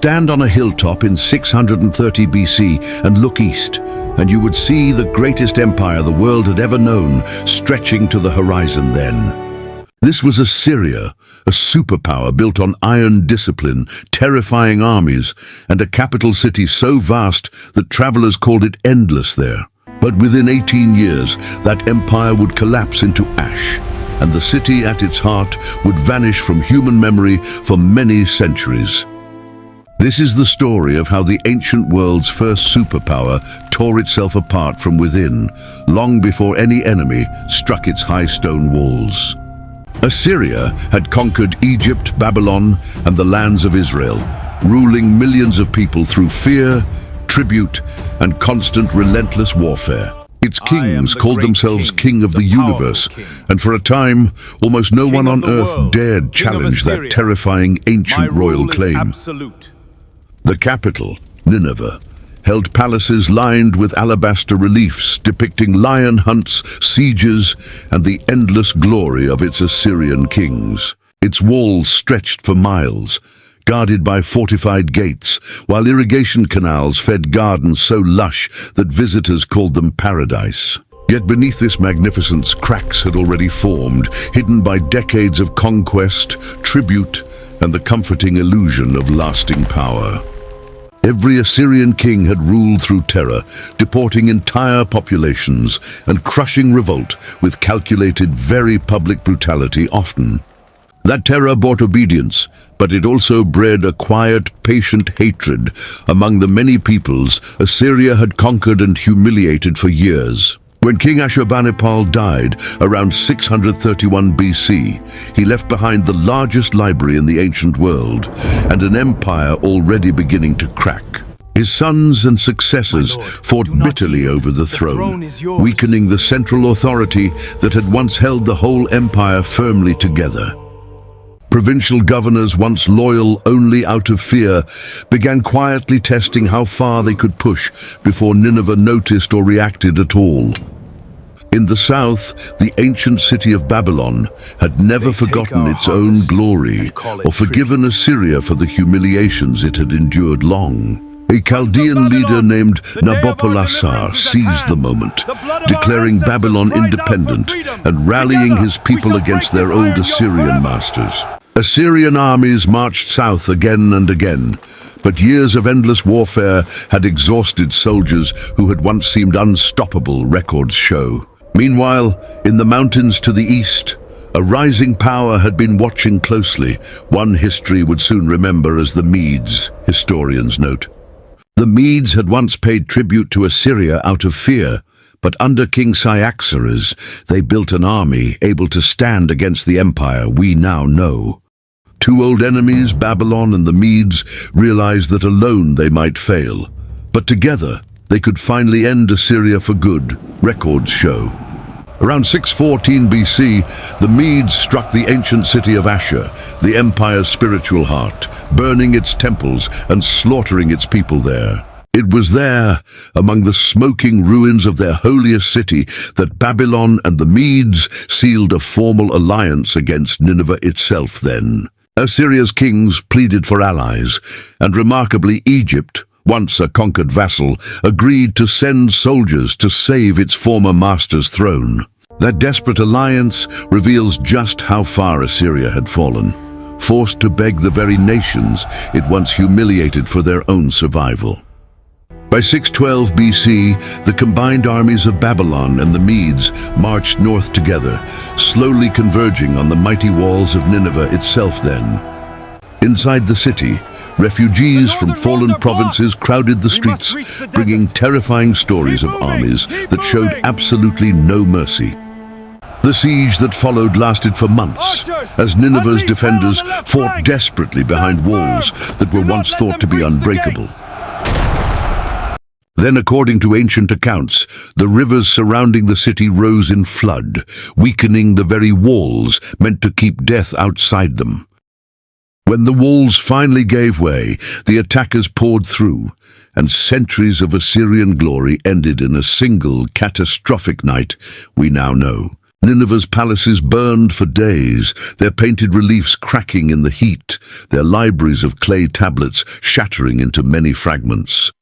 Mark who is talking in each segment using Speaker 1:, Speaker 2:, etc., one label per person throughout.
Speaker 1: Stand on a hilltop in 630 BC and look east, and you would see the greatest empire the world had ever known stretching to the horizon then. This was Assyria, a superpower built on iron discipline, terrifying armies, and a capital city so vast that travelers called it endless there. But within 18 years, that empire would collapse into ash, and the city at its heart would vanish from human memory for many centuries. This is the story of how the ancient world's first superpower tore itself apart from within, long before any enemy struck its high stone walls. Assyria had conquered Egypt, Babylon, and the lands of Israel, ruling millions of people through fear, tribute, and constant relentless warfare. Its kings called themselves King of the Universe, and for a time, almost no one on earth dared challenge that terrifying ancient royal claim. The capital, Nineveh, held palaces lined with alabaster reliefs depicting lion hunts, sieges, and the endless glory of its Assyrian kings. Its walls stretched for miles, guarded by fortified gates, while irrigation canals fed gardens so lush that visitors called them paradise. Yet beneath this magnificence, cracks had already formed, hidden by decades of conquest, tribute, and the comforting illusion of lasting power. Every Assyrian king had ruled through terror, deporting entire populations and crushing revolt with calculated, very public brutality often. That terror brought obedience, but it also bred a quiet, patient hatred among the many peoples Assyria had conquered and humiliated for years. When King Ashurbanipal died around 631 BC, he left behind the largest library in the ancient world and an empire already beginning to crack. His sons and successors fought bitterly over the throne, weakening the central authority that had once held the whole empire firmly together. Provincial governors, once loyal only out of fear, began quietly testing how far they could push before Nineveh noticed or reacted at all. In the south, the ancient city of Babylon had never forgotten its own glory or forgiven Assyria for the humiliations it had endured long. A Chaldean leader named Nabopolassar seized the moment, declaring Babylon independent and rallying his people against their old Assyrian masters. Assyrian armies marched south again and again, but years of endless warfare had exhausted soldiers who had once seemed unstoppable, records show. Meanwhile, in the mountains to the east, a rising power had been watching closely, one history would soon remember as the Medes, historians note. The Medes had once paid tribute to Assyria out of fear, but under King Cyaxares, they built an army able to stand against the empire we now know. Two old enemies, Babylon and the Medes, realized that alone they might fail, but together they could finally end Assyria for good, records show. Around 614 BC, the Medes struck the ancient city of Ashur, the empire's spiritual heart, burning its temples and slaughtering its people there. It was there, among the smoking ruins of their holiest city, that Babylon and the Medes sealed a formal alliance against Nineveh itself then. Assyria's kings pleaded for allies, and remarkably Egypt, once a conquered vassal, agreed to send soldiers to save its former master's throne. That desperate alliance reveals just how far Assyria had fallen, forced to beg the very nations it once humiliated for their own survival. By 612 BC, the combined armies of Babylon and the Medes marched north together, slowly converging on the mighty walls of Nineveh itself then. Inside the city, refugees from fallen provinces crowded the streets, bringing terrifying stories of armies that showed absolutely no mercy. The siege that followed lasted for months, as Nineveh's defenders fought desperately behind walls that were once thought to be unbreakable. Then, according to ancient accounts, the rivers surrounding the city rose in flood, weakening the very walls meant to keep death outside them. When the walls finally gave way, the attackers poured through, and centuries of Assyrian glory ended in a single catastrophic night we now know. Nineveh's palaces burned for days, their painted reliefs cracking in the heat, their libraries of clay tablets shattering into many fragments.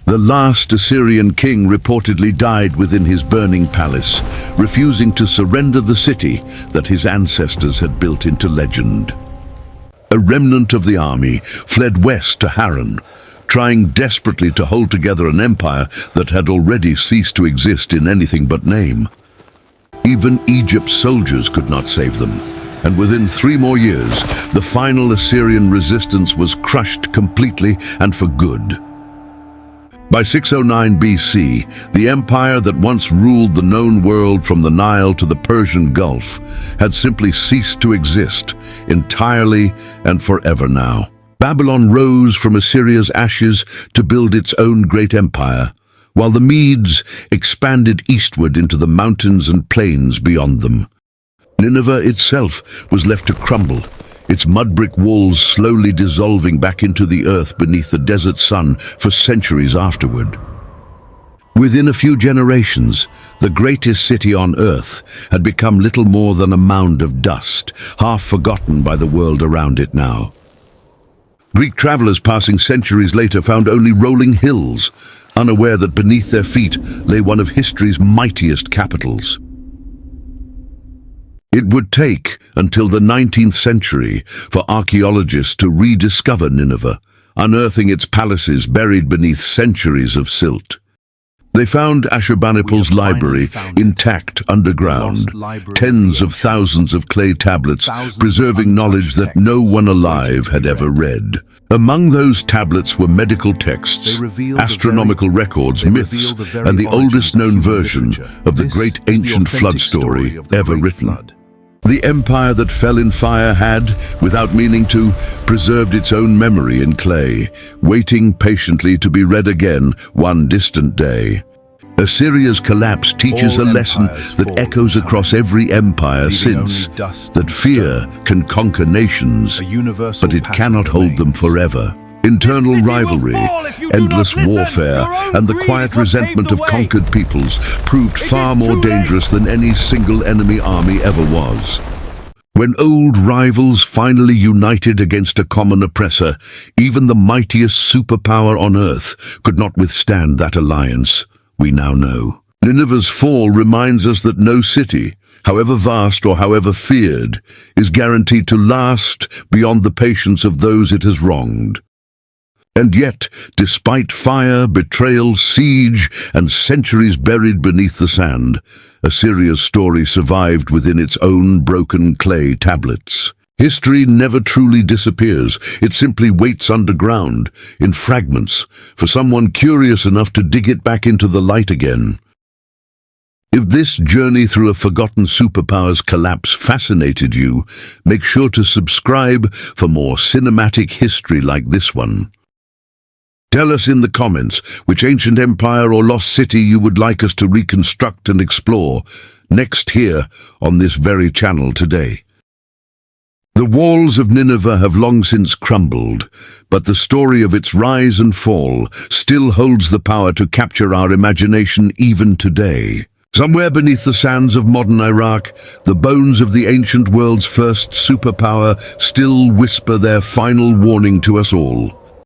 Speaker 1: The last Assyrian king reportedly died within his burning palace, refusing to surrender the city that his ancestors had built into legend. A remnant of the army fled west to Haran, trying desperately to hold together an empire that had already ceased to exist in anything but name. Even Egypt's soldiers could not save them, and within 3 more years, the final Assyrian resistance was crushed completely and for good. By 609 BC, the empire that once ruled the known world from the Nile to the Persian Gulf had simply ceased to exist, entirely and forever now. Babylon rose from Assyria's ashes to build its own great empire, while the Medes expanded eastward into the mountains and plains beyond them. Nineveh itself was left to crumble, its mud-brick walls slowly dissolving back into the earth beneath the desert sun for centuries afterward. Within a few generations, the greatest city on earth had become little more than a mound of dust, half forgotten by the world around it now. Greek travelers passing centuries later found only rolling hills, unaware that beneath their feet lay one of history's mightiest capitals. It would take until the 19th century for archaeologists to rediscover Nineveh, unearthing its palaces buried beneath centuries of silt. They found Ashurbanipal's library intact underground, tens of thousands of clay tablets preserving knowledge that no one alive had ever read. Among those tablets were medical texts, astronomical records, myths, and the oldest known version of the great ancient flood story ever written. The empire that fell in fire had, without meaning to, preserved its own memory in clay, waiting patiently to be read again one distant day. Assyria's collapse teaches a lesson that echoes across every empire since, that fear can conquer nations, but it cannot hold them forever. Internal rivalry, endless warfare, and the quiet resentment of conquered peoples proved far more dangerous than any single enemy army ever was. When old rivals finally united against a common oppressor, even the mightiest superpower on earth could not withstand that alliance, we now know. Nineveh's fall reminds us that no city, however vast or however feared, is guaranteed to last beyond the patience of those it has wronged. And yet, despite fire, betrayal, siege, and centuries buried beneath the sand, Assyria's story survived within its own broken clay tablets. History never truly disappears. It simply waits underground, in fragments, for someone curious enough to dig it back into the light again. If this journey through a forgotten superpower's collapse fascinated you, make sure to subscribe for more cinematic history like this one. Tell us in the comments which ancient empire or lost city you would like us to reconstruct and explore, next here on this very channel today. The walls of Nineveh have long since crumbled, but the story of its rise and fall still holds the power to capture our imagination even today. Somewhere beneath the sands of modern Iraq, the bones of the ancient world's first superpower still whisper their final warning to us all.